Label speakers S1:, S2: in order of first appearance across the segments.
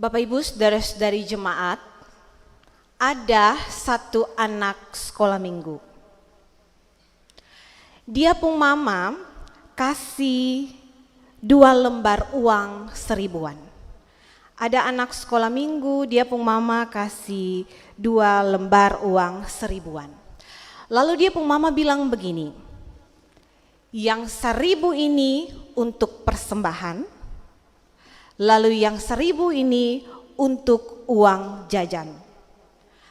S1: Bapak Ibu saudara-saudari jemaat, ada satu anak sekolah minggu. Dia pun mama kasih 2 lembar uang 1000-an. Ada anak sekolah minggu, dia pun mama kasih 2 lembar uang 1000-an. Lalu dia pun mama bilang begini, yang 1000 ini untuk persembahan, lalu yang 1000 ini untuk uang jajan.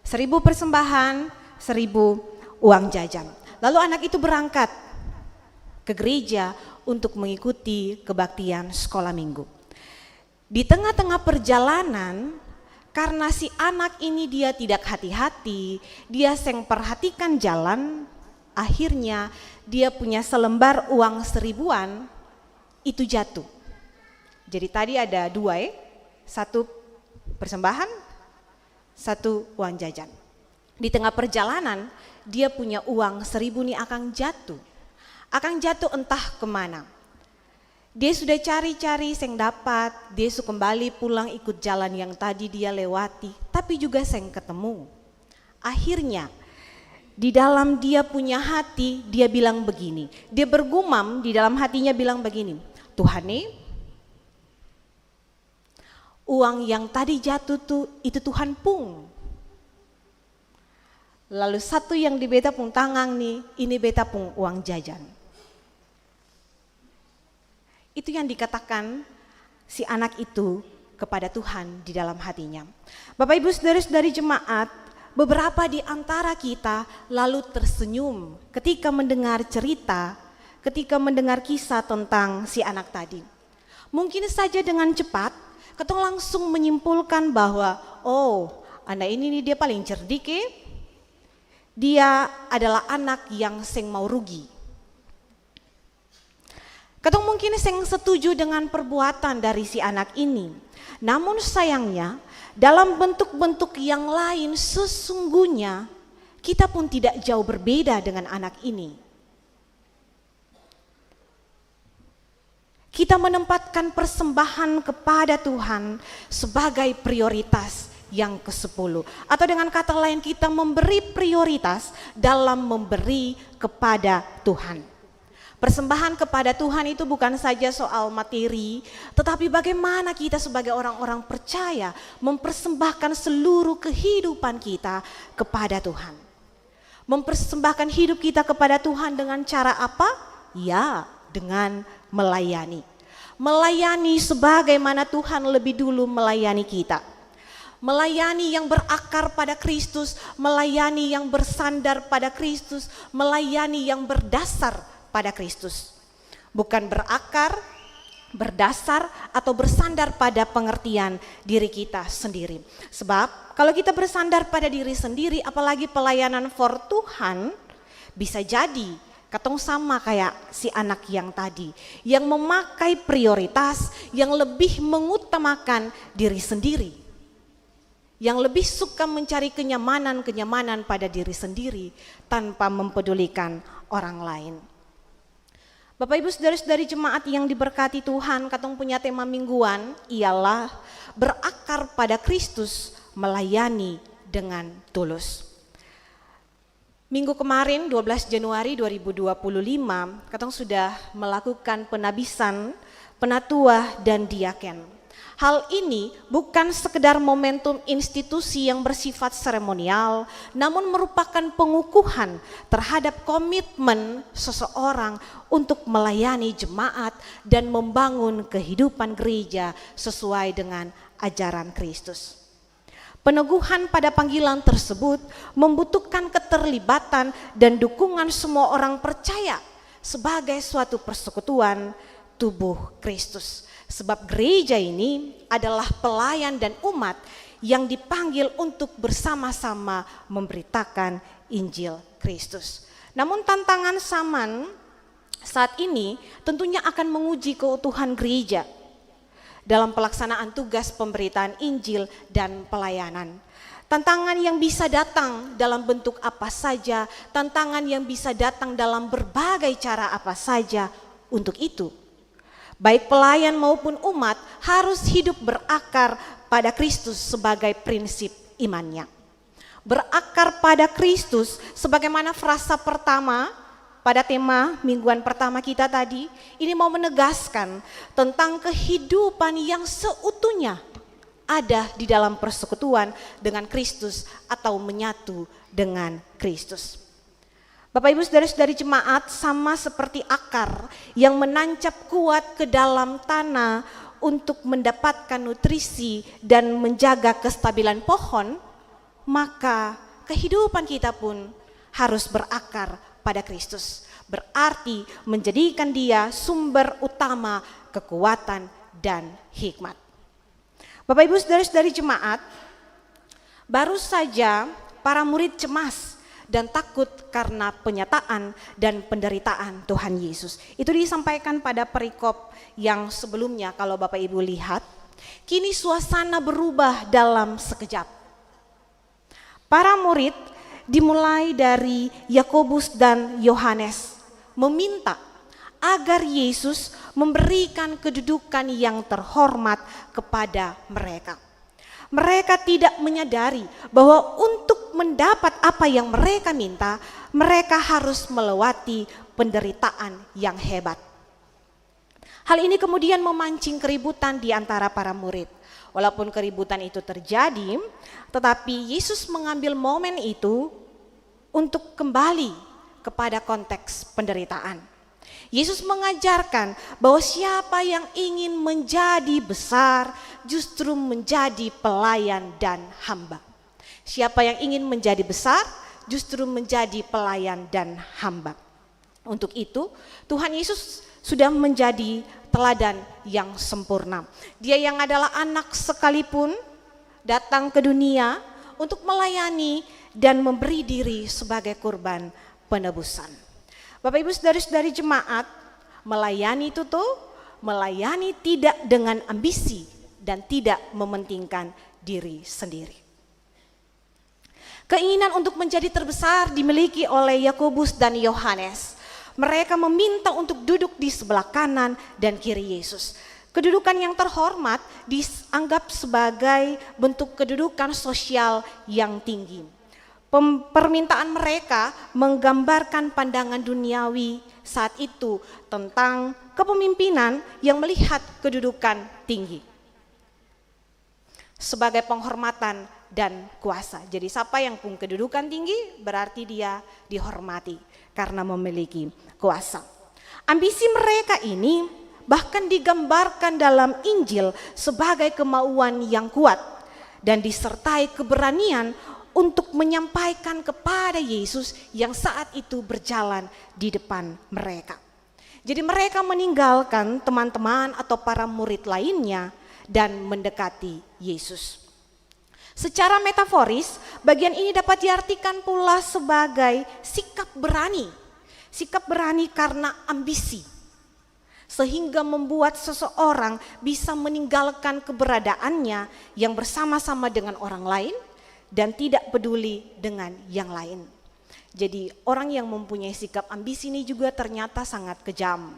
S1: 1000 persembahan, 1000 uang jajan. Lalu anak itu berangkat ke gereja untuk mengikuti kebaktian sekolah minggu. Di tengah-tengah perjalanan, karena si anak ini dia tidak hati-hati, dia seng perhatikan jalan, akhirnya dia punya selembar uang 1000-an itu jatuh. Jadi tadi ada 2 1 persembahan, 1 uang jajan. Di tengah perjalanan dia punya uang 1000 nih akan jatuh entah kemana. Dia sudah cari-cari seng dapat, dia sudah kembali pulang ikut jalan yang tadi dia lewati, tapi juga seng ketemu. Akhirnya di dalam dia punya hati dia bilang begini, dia bergumam di dalam hatinya bilang begini, Tuhan nih, uang yang tadi jatuh tuh itu Tuhan pung. Lalu satu yang di beta pung tangan nih, ini beta pung uang jajan. Itu yang dikatakan si anak itu kepada Tuhan di dalam hatinya. Bapak Ibu saudara-saudari jemaat, beberapa di antara kita lalu tersenyum ketika mendengar cerita, ketika mendengar kisah tentang si anak tadi. Mungkin saja dengan cepat, kita langsung menyimpulkan bahwa, oh anak ini nih dia paling cerdik dia adalah anak yang seng mau rugi. Katong mungkin seng setuju dengan perbuatan dari si anak ini. Namun sayangnya dalam bentuk-bentuk yang lain sesungguhnya kita pun tidak jauh berbeda dengan anak ini. Kita menempatkan persembahan kepada Tuhan sebagai prioritas yang ke-10. Atau dengan kata lain kita memberi prioritas dalam memberi kepada Tuhan. Persembahan kepada Tuhan itu bukan saja soal materi, tetapi bagaimana kita sebagai orang-orang percaya mempersembahkan seluruh kehidupan kita kepada Tuhan. Mempersembahkan hidup kita kepada Tuhan dengan cara apa? Ya, dengan melayani. Melayani sebagaimana Tuhan lebih dulu melayani kita. Melayani yang berakar pada Kristus, melayani yang bersandar pada Kristus, melayani yang berdasar pada Kristus. Bukan berakar, berdasar atau bersandar pada pengertian diri kita sendiri. Sebab kalau kita bersandar pada diri sendiri, apalagi pelayanan for Tuhan, bisa jadi katong sama kayak si anak yang tadi, yang memakai prioritas, yang lebih mengutamakan diri sendiri, yang lebih suka mencari kenyamanan pada diri sendiri tanpa mempedulikan orang lain. Bapak Ibu saudara-saudari jemaat yang diberkati Tuhan, katong punya tema mingguan ialah berakar pada Kristus, melayani dengan tulus. Minggu kemarin 12 Januari 2025 katong sudah melakukan penabisan penatua dan diaken. Hal ini bukan sekedar momentum institusi yang bersifat seremonial, namun merupakan pengukuhan terhadap komitmen seseorang untuk melayani jemaat dan membangun kehidupan gereja sesuai dengan ajaran Kristus. Peneguhan pada panggilan tersebut membutuhkan keterlibatan dan dukungan semua orang percaya sebagai suatu persekutuan tubuh Kristus. Sebab gereja ini adalah pelayan dan umat yang dipanggil untuk bersama-sama memberitakan Injil Kristus. Namun tantangan zaman saat ini tentunya akan menguji keutuhan gereja dalam pelaksanaan tugas pemberitaan Injil dan pelayanan. Tantangan yang bisa datang dalam bentuk apa saja, tantangan yang bisa datang dalam berbagai cara apa saja. Untuk itu, baik pelayan maupun umat harus hidup berakar pada Kristus sebagai prinsip imannya. Berakar pada Kristus sebagaimana frasa pertama pada tema mingguan pertama kita tadi, ini mau menegaskan tentang kehidupan yang seutuhnya ada di dalam persekutuan dengan Kristus atau menyatu dengan Kristus. Bapak Ibu saudara-saudari jemaat, sama seperti akar yang menancap kuat ke dalam tanah untuk mendapatkan nutrisi dan menjaga kestabilan pohon, maka kehidupan kita pun harus berakar pada Kristus. Berarti menjadikan Dia sumber utama kekuatan dan hikmat. Bapak Ibu saudara-saudari jemaat, baru saja para murid cemas dan takut karena penyataan dan penderitaan Tuhan Yesus. Itu disampaikan pada perikop yang sebelumnya kalau Bapak Ibu lihat. Kini suasana berubah dalam sekejap. Para murid dimulai dari Yakobus dan Yohanes meminta agar Yesus memberikan kedudukan yang terhormat kepada mereka. Mereka tidak menyadari bahwa untuk mendapat apa yang mereka minta, mereka harus melewati penderitaan yang hebat. Hal ini kemudian memancing keributan di antara para murid. Walaupun keributan itu terjadi, tetapi Yesus mengambil momen itu untuk kembali kepada konteks penderitaan. Yesus mengajarkan bahwa siapa yang ingin menjadi besar justru menjadi pelayan dan hamba. Siapa yang ingin menjadi besar justru menjadi pelayan dan hamba. Untuk itu Tuhan Yesus sudah menjadi teladan yang sempurna. Dia yang adalah anak sekalipun datang ke dunia untuk melayani dan memberi diri sebagai kurban penebusan. Bapak Ibu saudara-saudari jemaat, melayani itu melayani tidak dengan ambisi dan tidak mementingkan diri sendiri. Keinginan untuk menjadi terbesar dimiliki oleh Yakobus dan Yohanes. Mereka meminta untuk duduk di sebelah kanan dan kiri Yesus. Kedudukan yang terhormat dianggap sebagai bentuk kedudukan sosial yang tinggi. Permintaan mereka menggambarkan pandangan duniawi saat itu tentang kepemimpinan yang melihat kedudukan tinggi sebagai penghormatan dan kuasa. Jadi siapa yang punya kedudukan tinggi berarti dia dihormati karena memiliki kuasa. Ambisi mereka ini bahkan digambarkan dalam Injil sebagai kemauan yang kuat dan disertai keberanian untuk menyampaikan kepada Yesus yang saat itu berjalan di depan mereka. Jadi mereka meninggalkan teman-teman atau para murid lainnya dan mendekati Yesus. Secara metaforis, bagian ini dapat diartikan pula sebagai sikap berani. Sikap berani karena ambisi, sehingga membuat seseorang bisa meninggalkan keberadaannya yang bersama-sama dengan orang lain dan tidak peduli dengan yang lain. Jadi orang yang mempunyai sikap ambisi ini juga ternyata sangat kejam.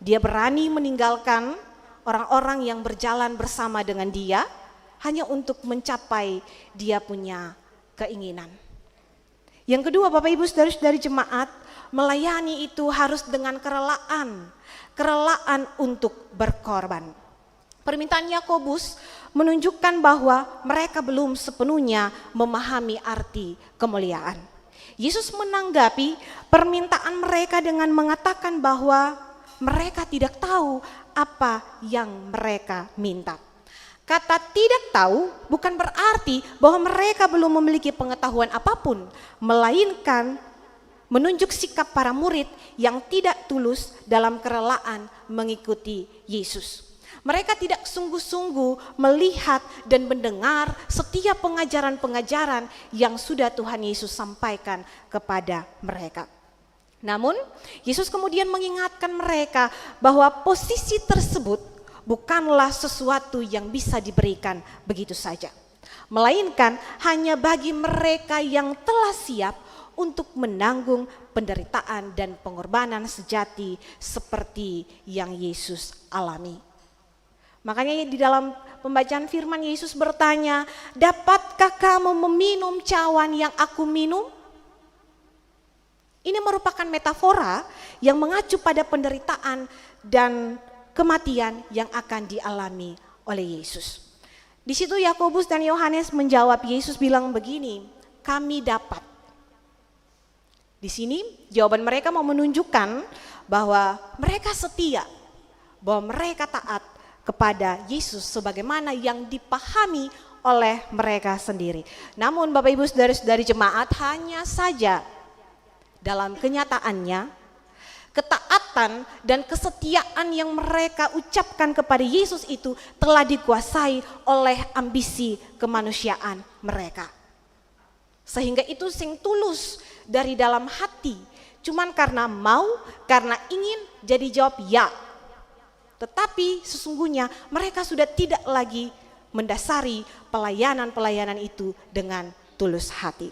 S1: Dia berani meninggalkan orang-orang yang berjalan bersama dengan dia hanya untuk mencapai dia punya keinginan. Yang kedua, Bapak Ibu saudara-saudari jemaat, melayani itu harus dengan kerelaan untuk berkorban. Permintaan Yakobus menunjukkan bahwa mereka belum sepenuhnya memahami arti kemuliaan. Yesus menanggapi permintaan mereka dengan mengatakan bahwa mereka tidak tahu apa yang mereka minta. Kata tidak tahu bukan berarti bahwa mereka belum memiliki pengetahuan apapun, melainkan menunjuk sikap para murid yang tidak tulus dalam kerelaan mengikuti Yesus. Mereka tidak sungguh-sungguh melihat dan mendengar setiap pengajaran-pengajaran yang sudah Tuhan Yesus sampaikan kepada mereka. Namun, Yesus kemudian mengingatkan mereka bahwa posisi tersebut bukanlah sesuatu yang bisa diberikan begitu saja, melainkan hanya bagi mereka yang telah siap untuk menanggung penderitaan dan pengorbanan sejati seperti yang Yesus alami. Makanya di dalam pembacaan firman, Yesus bertanya, dapatkah kamu meminum cawan yang aku minum? Ini merupakan metafora yang mengacu pada penderitaan dan kematian yang akan dialami oleh Yesus. Di situ Yakobus dan Yohanes menjawab, Yesus bilang begini, kami dapat. Di sini jawaban mereka mau menunjukkan bahwa mereka setia, bahwa mereka taat kepada Yesus sebagaimana yang dipahami oleh mereka sendiri. Namun Bapak Ibu saudara-saudari jemaat, hanya saja dalam kenyataannya ketaatan dan kesetiaan yang mereka ucapkan kepada Yesus itu telah dikuasai oleh ambisi kemanusiaan mereka. Sehingga itu sing tulus dari dalam hati, cuman karena mau, karena ingin, jadi jawab ya. Tetapi sesungguhnya mereka sudah tidak lagi mendasari pelayanan-pelayanan itu dengan tulus hati.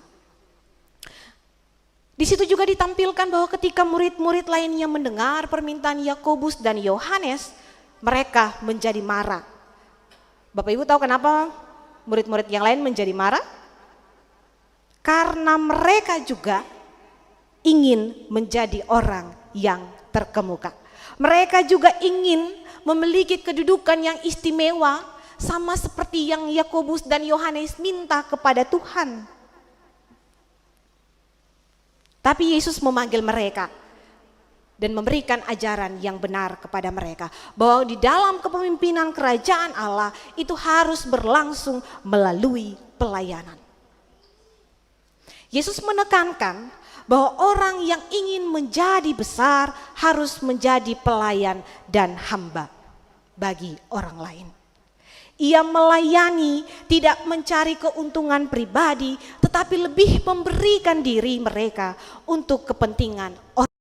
S1: Di situ juga ditampilkan bahwa ketika murid-murid lainnya mendengar permintaan Yakobus dan Yohanes, mereka menjadi marah. Bapak Ibu tahu kenapa murid-murid yang lain menjadi marah? Karena mereka juga ingin menjadi orang yang terkemuka. Mereka juga ingin memiliki kedudukan yang istimewa, sama seperti yang Yakobus dan Yohanes minta kepada Tuhan. Tapi Yesus memanggil mereka dan memberikan ajaran yang benar kepada mereka, bahwa di dalam kepemimpinan kerajaan Allah itu harus berlangsung melalui pelayanan. Yesus menekankan bahwa orang yang ingin menjadi besar harus menjadi pelayan dan hamba bagi orang lain. Ia melayani, tidak mencari keuntungan pribadi, tetapi lebih memberikan diri mereka untuk kepentingan orang.